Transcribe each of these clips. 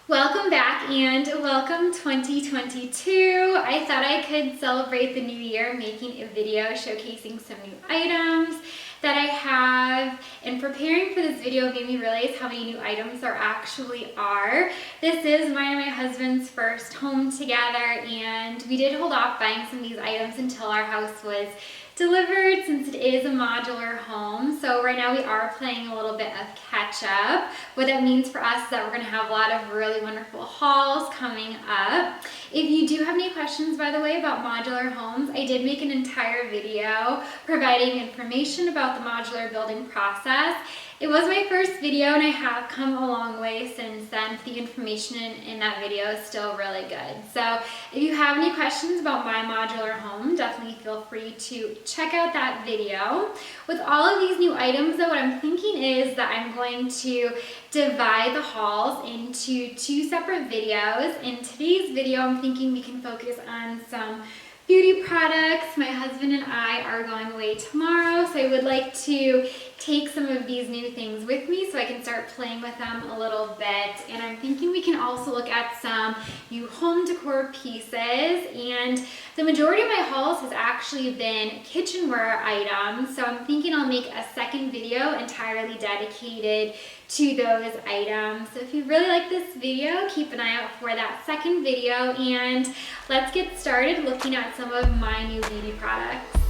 Welcome back and welcome 2022. I thought I could celebrate the new year making a video showcasing some new items that I have, and preparing for this video made me realize how many new items there actually are. This is mine and my husband's first home together, and we did hold off buying some of these items until our house was delivered since it is a modular home. So right now we are playing a little bit of catch up. What that means for us is that we're going to have a lot of really wonderful hauls coming up. If you do have any questions, by the way, about modular homes, I did make an entire video providing information about the modular building process. It was my first video and I have come a long way since then. The information in that video is still really good. So if you have any questions about my modular home, definitely feel free to check out that video. With all of these new items though, what I'm thinking is that I'm going to divide the hauls into two separate videos. In today's video, I'm thinking we can focus on some beauty products. My husband and I are going away tomorrow, so I would like to take some of these new things with me so I can start playing with them a little bit. And I'm thinking we can also look at some new home decor pieces. And the majority of my hauls has actually been kitchenware items, so I'm thinking I'll make a second video entirely dedicated to those items. So if you really like this video, keep an eye out for that second video, and let's get started looking at some of my new beauty products.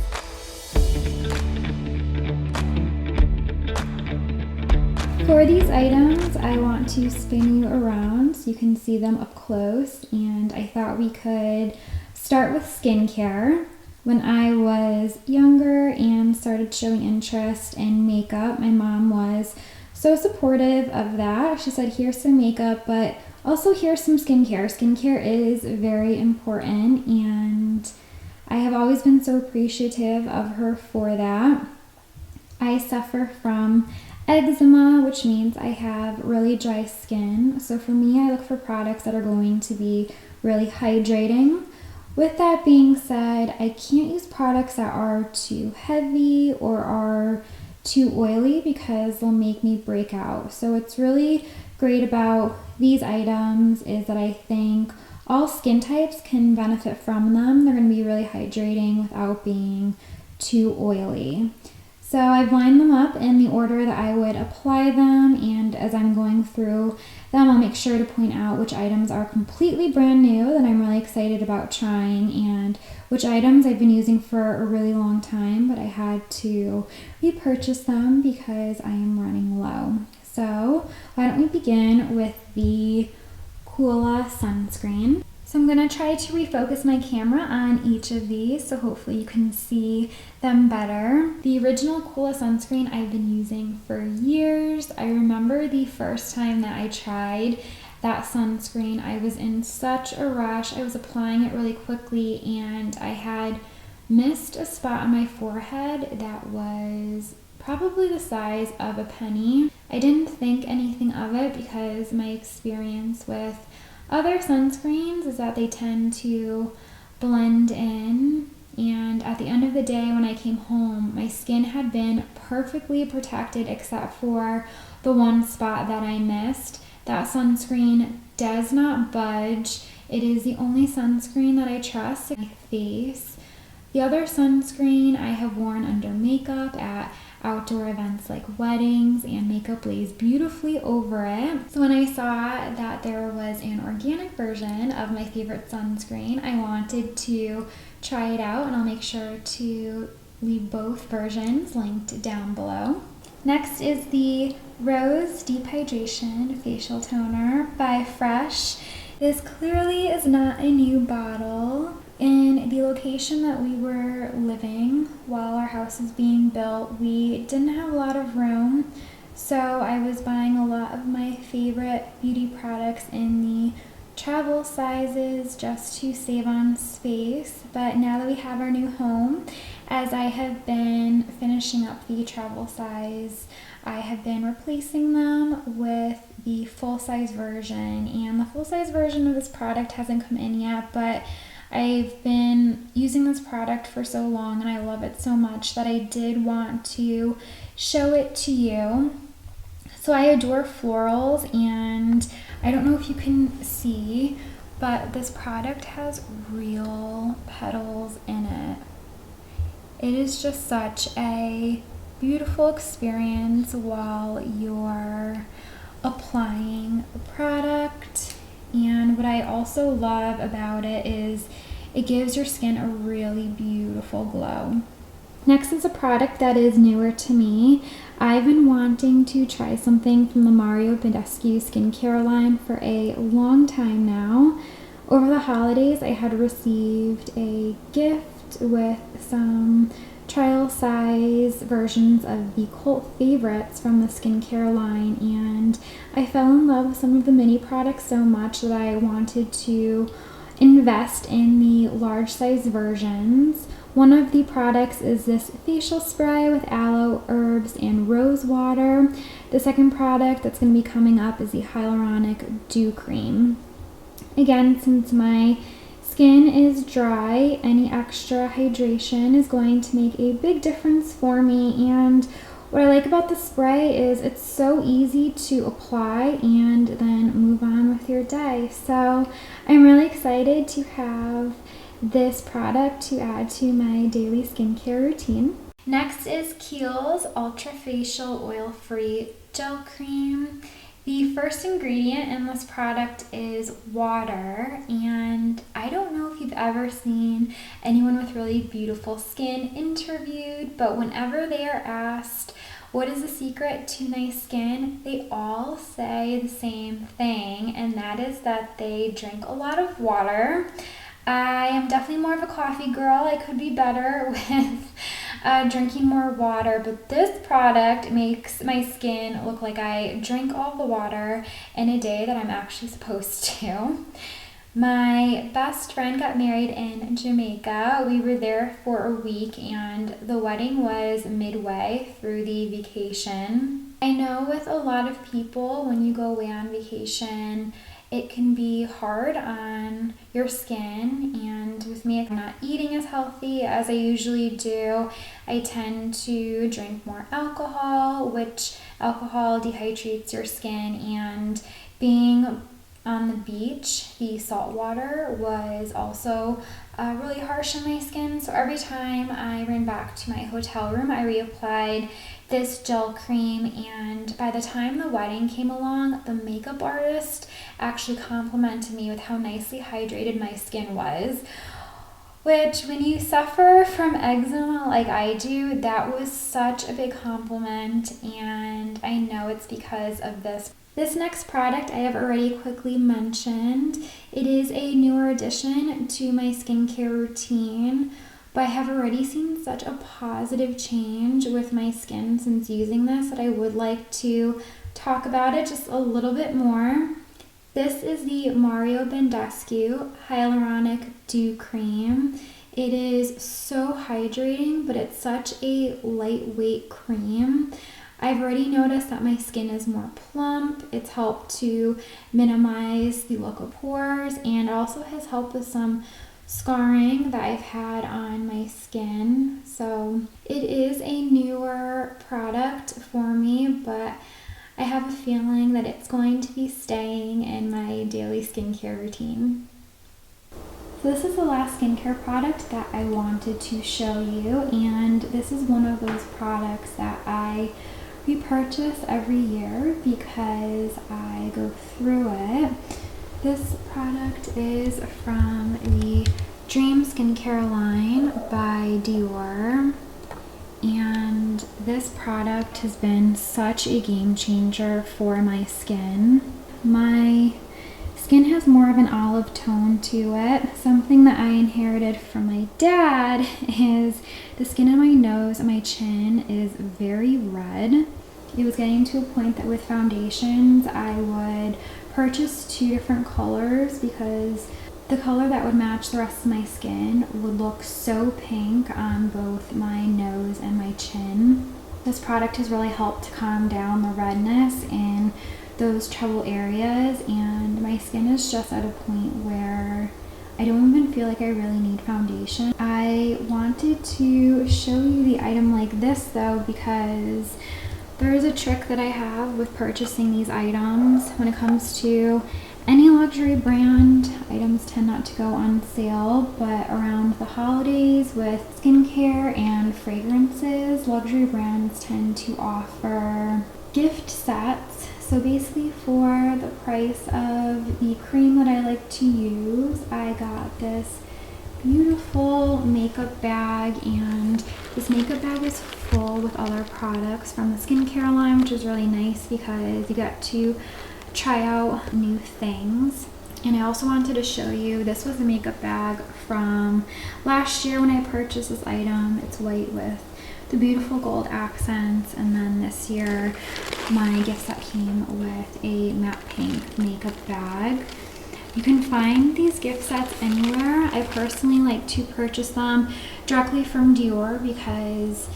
For these items, I want to spin you around so you can see them up close, and I thought we could start with skincare. When I was younger and started showing interest in makeup, my mom was so supportive of that. She said, here's some makeup, but also here's some skincare. Skincare is very important, and I have always been so appreciative of her for that. I suffer from eczema, which means I have really dry skin. So for me, I look for products that are going to be really hydrating. With that being said, I can't use products that are too heavy or are too oily because they'll make me break out. So what's really great about these items is that I think all skin types can benefit from them. They're going to be really hydrating without being too oily. So I've lined them up in the order that I would apply them, and as I'm going through them, I'll make sure to point out which items are completely brand new that I'm really excited about trying, and which items I've been using for a really long time, but I had to repurchase them because I am running low. So why don't we begin with the Hula Sunscreen. So I'm going to try to refocus my camera on each of these so hopefully you can see them better. The original Hula sunscreen I've been using for years. I remember the first time that I tried that sunscreen, I was in such a rush. I was applying it really quickly and I had missed a spot on my forehead that was probably the size of a penny. I didn't think anything of it because my experience with other sunscreens is that they tend to blend in, and at the end of the day when I came home, my skin had been perfectly protected except for the one spot that I missed. That sunscreen does not budge. It is the only sunscreen that I trust in my face. The other sunscreen I have worn under makeup at outdoor events like weddings, and makeup lays beautifully over it. So when I saw that there was an organic version of my favorite sunscreen, I wanted to try it out, and I'll make sure to leave both versions linked down below. Next is the Rose Deep Hydration Facial Toner by Fresh. This clearly is not a new bottle. In the location that we were living while our house was being built, we didn't have a lot of room, so I was buying a lot of my favorite beauty products in the travel sizes just to save on space. But now that we have our new home, as I have been finishing up the travel size, I have been replacing them with the full-size version, and the full-size version of this product hasn't come in yet, but I've been using this product for so long and I love it so much that I did want to show it to you. So I adore florals, and I don't know if you can see, but this product has real petals in it. It is just such a beautiful experience while you're applying the product. And what I also love about it is it gives your skin a really beautiful glow. Next is a product that is newer to me. I've been wanting to try something from the Badescu skincare line for a long time now. Over the holidays, I had received a gift with some trial size versions of the cult favorites from the skincare line, and I fell in love with some of the mini products so much that I wanted to invest in the large size versions. One of the products is this facial spray with aloe, herbs, and rose water. The second product that's going to be coming up is the Hyaluronic Dew Cream. Again, since my skin is dry, any extra hydration is going to make a big difference for me. And what I like about the spray is it's so easy to apply and then move on with your day. So I'm really excited to have this product to add to my daily skincare routine. Next is Kiehl's Ultra Facial Oil-Free Gel Cream. The first ingredient in this product is water, and I don't know if you've ever seen anyone with really beautiful skin interviewed, but whenever they are asked what is the secret to nice skin, they all say the same thing, and that is that they drink a lot of water. I am definitely more of a coffee girl. I could be better with drinking more water, but this product makes my skin look like I drink all the water in a day that I'm actually supposed to. My best friend got married in Jamaica. We were there for a week, and the wedding was midway through the vacation. I know with a lot of people, when you go away on vacation, it can be hard on your skin, and with me, I'm not eating as healthy as I usually do. I tend to drink more alcohol, which alcohol dehydrates your skin, and being on the beach, the salt water was also really harsh on my skin. So every time I ran back to my hotel room, I reapplied this gel cream, and by the time the wedding came along, the makeup artist actually complimented me with how nicely hydrated my skin was, which when you suffer from eczema like I do, that was such a big compliment, and I know it's because of this. This next product I have already quickly mentioned. It is a newer addition to my skincare routine, but I have already seen such a positive change with my skin since using this that I would like to talk about it just a little bit more. This is the Badescu Hyaluronic Dew Cream. It is so hydrating, but it's such a lightweight cream. I've already noticed that my skin is more plump. It's helped to minimize the look of pores, and also has helped with some scarring that I've had on my skin. So it is a newer product for me, but I have a feeling that it's going to be staying in my daily skincare routine. So this is the last skincare product that I wanted to show you, and this is one of those products that I repurchase every year because I go through it. This product is from the Dream Skincare line by Dior, and this product has been such a game changer for my skin. My skin has more of an olive tone to it. Something that I inherited from my dad is the skin on my nose and my chin is very red. It was getting to a point that with foundations I would purchase 2 different colors because the color that would match the rest of my skin would look so pink on both my nose and my chin. This product has really helped to calm down the redness in those trouble areas, and my skin is just at a point where I don't even feel like I really need foundation. I wanted to show you the item like this though because There is a trick that I have with purchasing these items. When it comes to any luxury brand, items tend not to go on sale, but around the holidays with skincare and fragrances, luxury brands tend to offer gift sets. So basically for the price of the cream that I like to use, I got this beautiful makeup bag, and this makeup bag is full with other products from the skincare line, which is really nice because you get to try out new things. And I also wanted to show you, this was a makeup bag from last year when I purchased this item. It's white with the beautiful gold accents, and then this year my gift set came with a matte pink makeup bag. You can find these gift sets anywhere. I personally like to purchase them directly from Dior because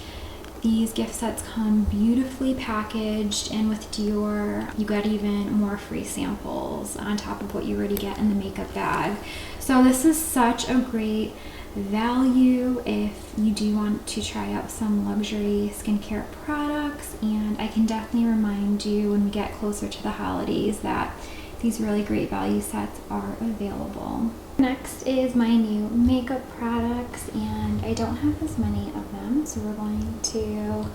these gift sets come beautifully packaged, and with Dior you get even more free samples on top of what you already get in the makeup bag. So this is such a great value if you do want to try out some luxury skincare products, and I can definitely remind you when we get closer to the holidays that these really great value sets are available. Next is my new makeup products, and I don't have as many of them, so we're going to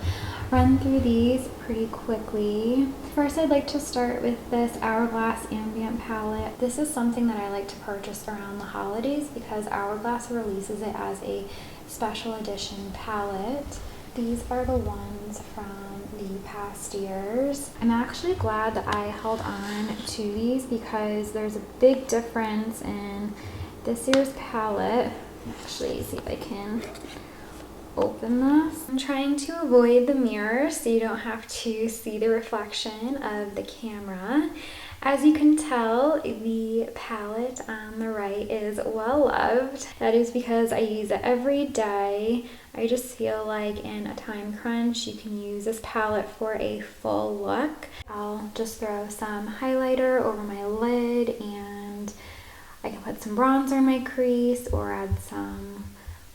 run through these pretty quickly. First, I'd like to start with this Hourglass Ambient Palette. This is something that I like to purchase around the holidays because Hourglass releases it as a special edition palette. These are the ones from the past years. I'm actually glad that I held on to these because there's a big difference in this year's palette. Actually, see if I can open this. I'm trying to avoid the mirror so you don't have to see the reflection of the camera. As you can tell, the palette on the right is well loved. That is because I use it every day. I just feel like in a time crunch, you can use this palette for a full look. I'll just throw some highlighter over my lid, and I can put some bronzer in my crease or add some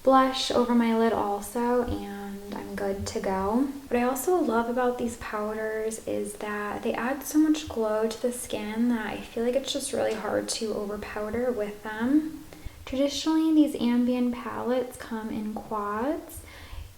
blush over my lid also, and I'm good to go. What I also love about these powders is that they add so much glow to the skin that I feel like it's just really hard to over powder with them. Traditionally, these ambient palettes come in quads.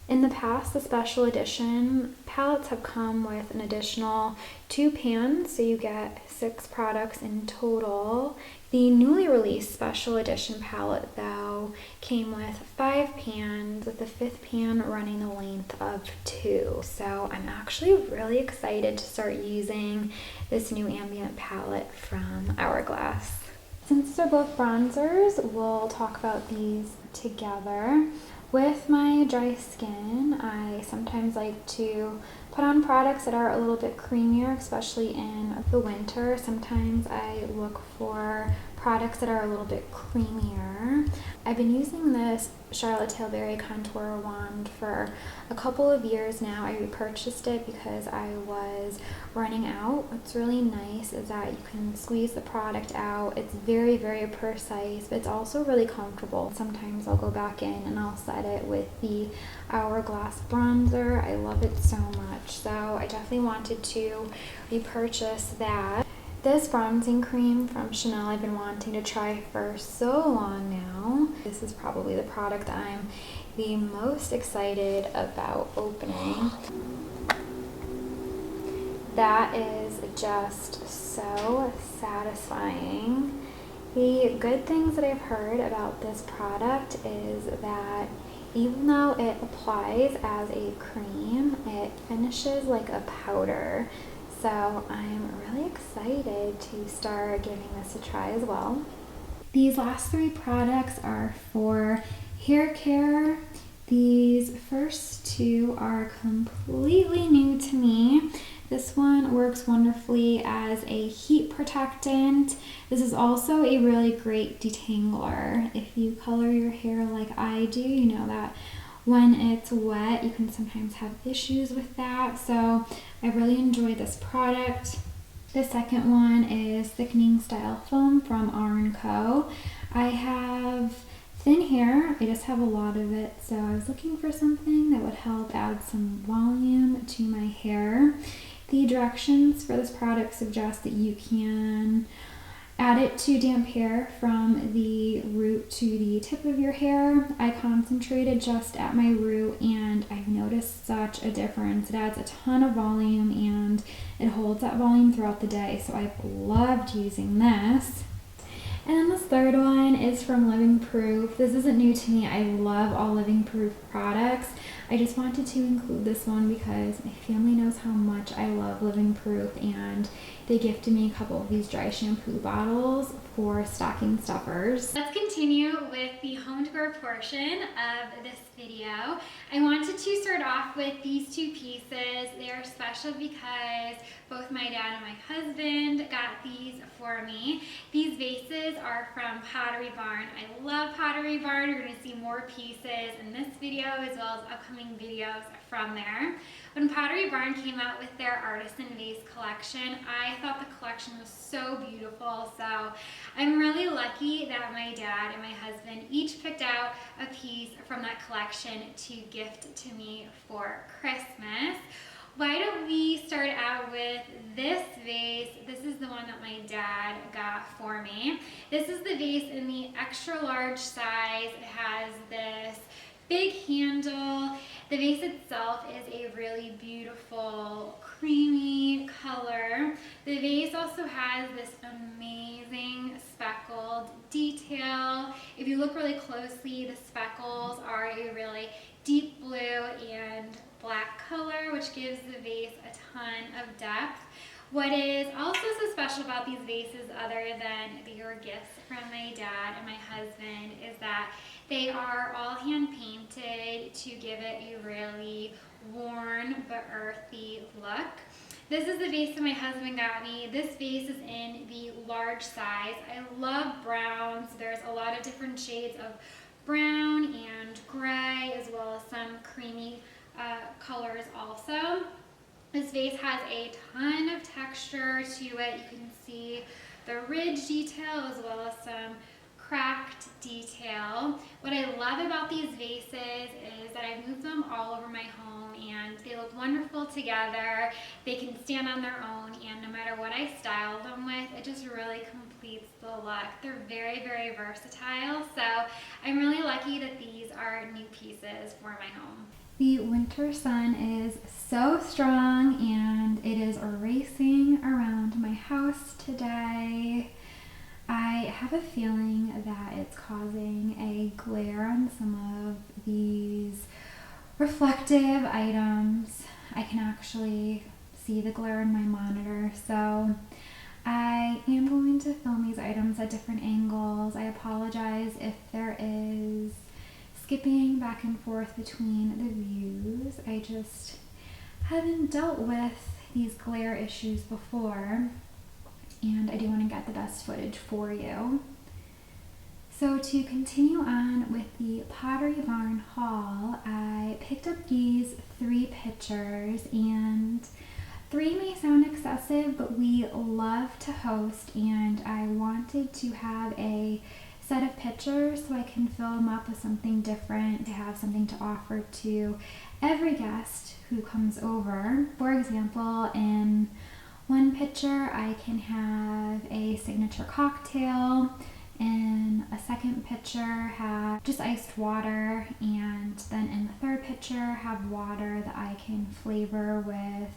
In the past, the special edition palettes have come with an additional 2 pans, so you get 6 products in total. The newly released special edition palette, though, came with 5 pans, with the 5th pan running the length of 2. So I'm actually really excited to start using this new ambient palette from Hourglass. Since they're both bronzers, we'll talk about these together. With my dry skin, I sometimes like to put on products that are a little bit creamier, especially in the winter. Sometimes I look for products that are a little bit creamier. I've been using this Charlotte Tilbury contour wand for a couple of years now. I repurchased it because I was running out. What's really nice is that you can squeeze the product out. It's very, very precise, but it's also really comfortable. Sometimes I'll go back in and I'll set it with the Hourglass bronzer. I love it so much, so I definitely wanted to repurchase that. This bronzing cream from Chanel I've been wanting to try for so long now. This is probably the product I'm the most excited about opening. That is just so satisfying. The good things that I've heard about this product is that even though it applies as a cream, it finishes like a powder. So I'm really excited to start giving this a try as well. These last 3 products are for hair care. These first 2 are completely new to me. This one works wonderfully as a heat protectant. This is also a really great detangler. If you color your hair like I do, you know that when it's wet, you can sometimes have issues with that. So I really enjoy this product. The second one is Thickening Style Foam from R & Co. I have thin hair. I just have a lot of it, so I was looking for something that would help add some volume to my hair. The directions for this product suggest that you can add it to damp hair from the root to the tip of your hair. I concentrated just at my root and I've noticed such a difference. It adds a ton of volume and it holds that volume throughout the day, so I've loved using this. And then this third one is from Living Proof. This isn't new to me. I love all Living Proof products. I just wanted to include this one because my family knows how much I love Living Proof, and they gifted me a couple of these dry shampoo bottles for stocking stuffers. Let's continue with the home decor portion of this video. I wanted to start off with these two pieces. They are special because both my dad and my husband got these for me. These vases are from Pottery Barn. I love Pottery Barn. You're going to see more pieces in this video as well as upcoming videos from there. When Pottery Barn came out with their artisan vase collection, I thought the collection was so beautiful. So I'm really lucky that my dad and my husband each picked out a piece from that collection to gift to me for Christmas. Why don't we start out with this vase? This is the one that my dad got for me. This is the vase in the extra large size. It has this big handle. The vase itself is a really beautiful creamy color. The vase also has this amazing speckled detail. If you look really closely, the speckles are a really deep blue and black color, which gives the vase a ton of depth. What is also so special about these vases, other than your gifts from my dad and my husband, is that they are all hand painted to give it a really worn but earthy look. This is the vase that my husband got me. This vase is in the large size. I love browns. There's a lot of different shades of brown and gray, as well as some creamy colors also. This vase has a ton of texture to it. You can see the ridge detail as well as some cracked detail. What I love about these vases is that I move them all over my home and they look wonderful together. They can stand on their own, and no matter what I style them with, it just really completes the look. They're very, very versatile, so I'm really lucky that these are new pieces for my home. The winter sun is so strong and it is racing around my house today. I have a feeling that it's causing a glare on some of these reflective items. I can actually see the glare in my monitor, so I am going to film these items at different angles. I apologize if there is skipping back and forth between the views. I just haven't dealt with these glare issues before, and I do want to get the best footage for you. So to continue on with the Pottery Barn haul, I picked up these 3 pictures, and 3 may sound excessive, but we love to host, and I wanted to have a set of pictures so I can fill them up with something different, to have something to offer to every guest who comes over. For example, in one picture I can have a signature cocktail, in a second picture have just iced water, and then in the third picture have water that I can flavor with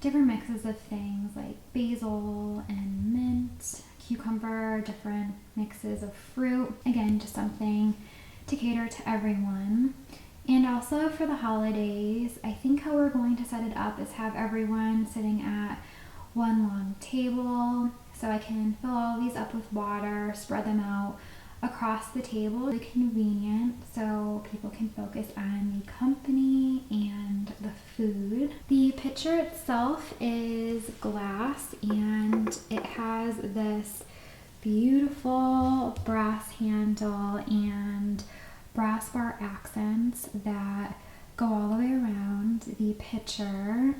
different mixes of things like basil and mint, cucumber, different mixes of fruit. Again, just something to cater to everyone. And also for the holidays, I think how we're going to set it up is have everyone sitting at one long table, so I can fill all these up with water, spread them out across the table. Really convenient, so people can focus on the company and the food. The pitcher itself is glass, and it has this beautiful brass handle and brass bar accents that go all the way around the pitcher.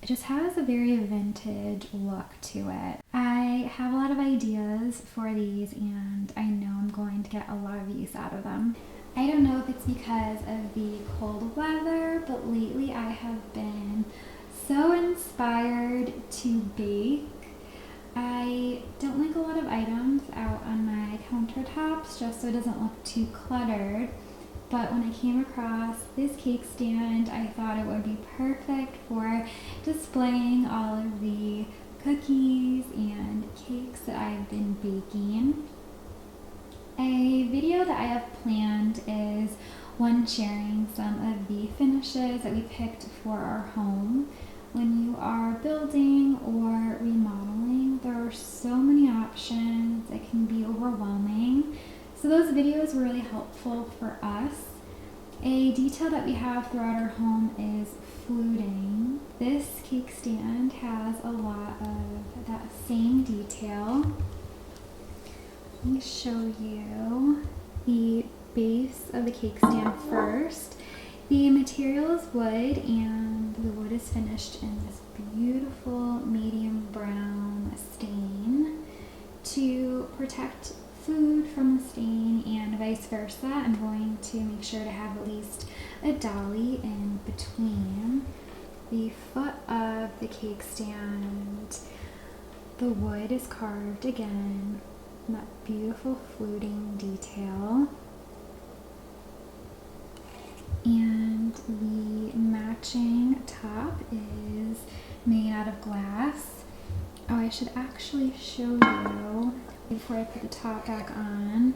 It just has a very vintage look to it. I have a lot of ideas for these and I know I'm going to get a lot of use out of them. I don't know if it's because of the cold weather, but lately I have been so inspired to bake. I don't like a lot of items out on my countertops just so it doesn't look too cluttered. But when I came across this cake stand, I thought it would be perfect for displaying all of the cookies and cakes that I've been baking. A video that I have planned is one sharing some of the finishes that we picked for our home. When you are building or remodeling, there are so many options, it can be overwhelming. So those videos were really helpful for us. A detail that we have throughout our home is fluting. This cake stand has a lot of that same detail. Let me show you the base of the cake stand first. The material is wood and the wood is finished in this beautiful medium brown stain. To protect food from the stain and vice versa, I'm going to make sure to have at least a dolly in between. The foot of the cake stand, the wood is carved again, that beautiful fluting detail. And the matching top is made out of glass. Oh, I should actually show you before I put the top back on.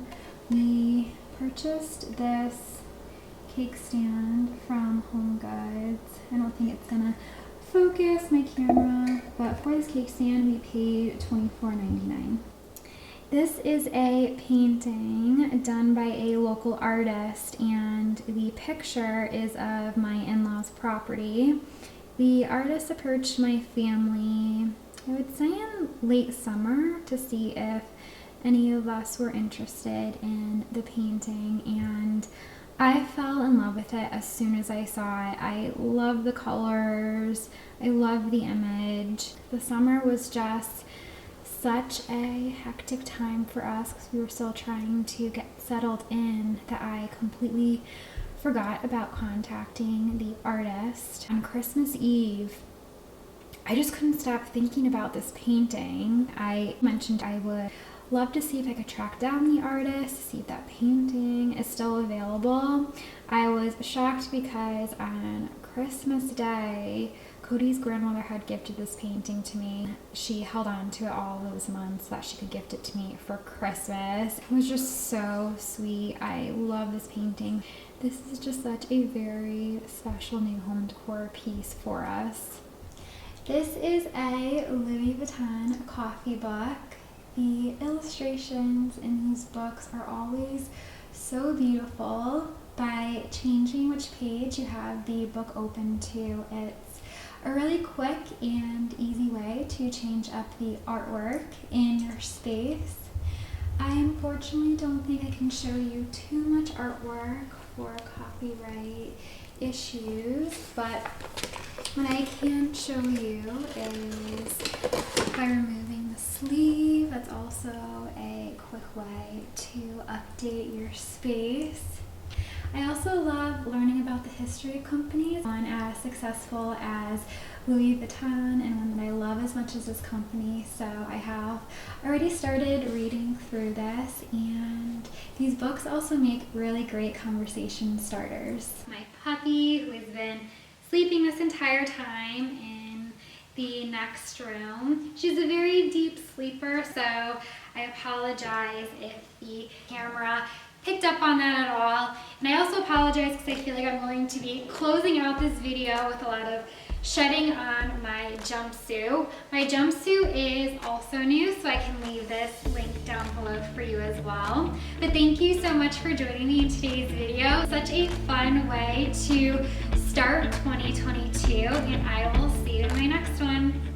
We purchased this cake stand from Home Goods. I don't think it's gonna focus my camera, but for this cake stand we paid $24.99. This is a painting done by a local artist and the picture is of my in-laws' property. The artist approached my family, I would say in late summer, to see if any of us were interested in the painting, and I fell in love with it as soon as I saw it. I love the colors, I love the image. The summer was just such a hectic time for us because we were still trying to get settled in that I completely forgot about contacting the artist. On Christmas Eve, I just couldn't stop thinking about this painting. I mentioned I would love to see if I could track down the artist, see if that painting is still available. I was shocked because on Christmas Day, Cody's grandmother had gifted this painting to me. She held on to it all those months so that she could gift it to me for Christmas. It was just so sweet. I love this painting. This is just such a very special new home decor piece for us. This is a Louis Vuitton coffee book. The illustrations in these books are always so beautiful. By changing which page you have the book open to, it's a really quick and easy way to change up the artwork in your space. I unfortunately don't think I can show you too much artwork for copyright issues, but what I can show you is by removing the sleeve. That's also a quick way to update your space. I also love learning about the history of companies, one as successful as Louis Vuitton and one that I love as much as this company. So I have already started reading through this, and these books also make really great conversation starters. My puppy, who has been sleeping this entire time in the next room. She's a very deep sleeper, so I apologize if the camera picked up on that at all. And I also apologize because I feel like I'm going to be closing out this video with a lot of shedding on my jumpsuit. My jumpsuit is also new, so I can leave this link down below for you as well. But thank you so much for joining me in today's video. Such a fun way to start 2022, and I will see you in my next one.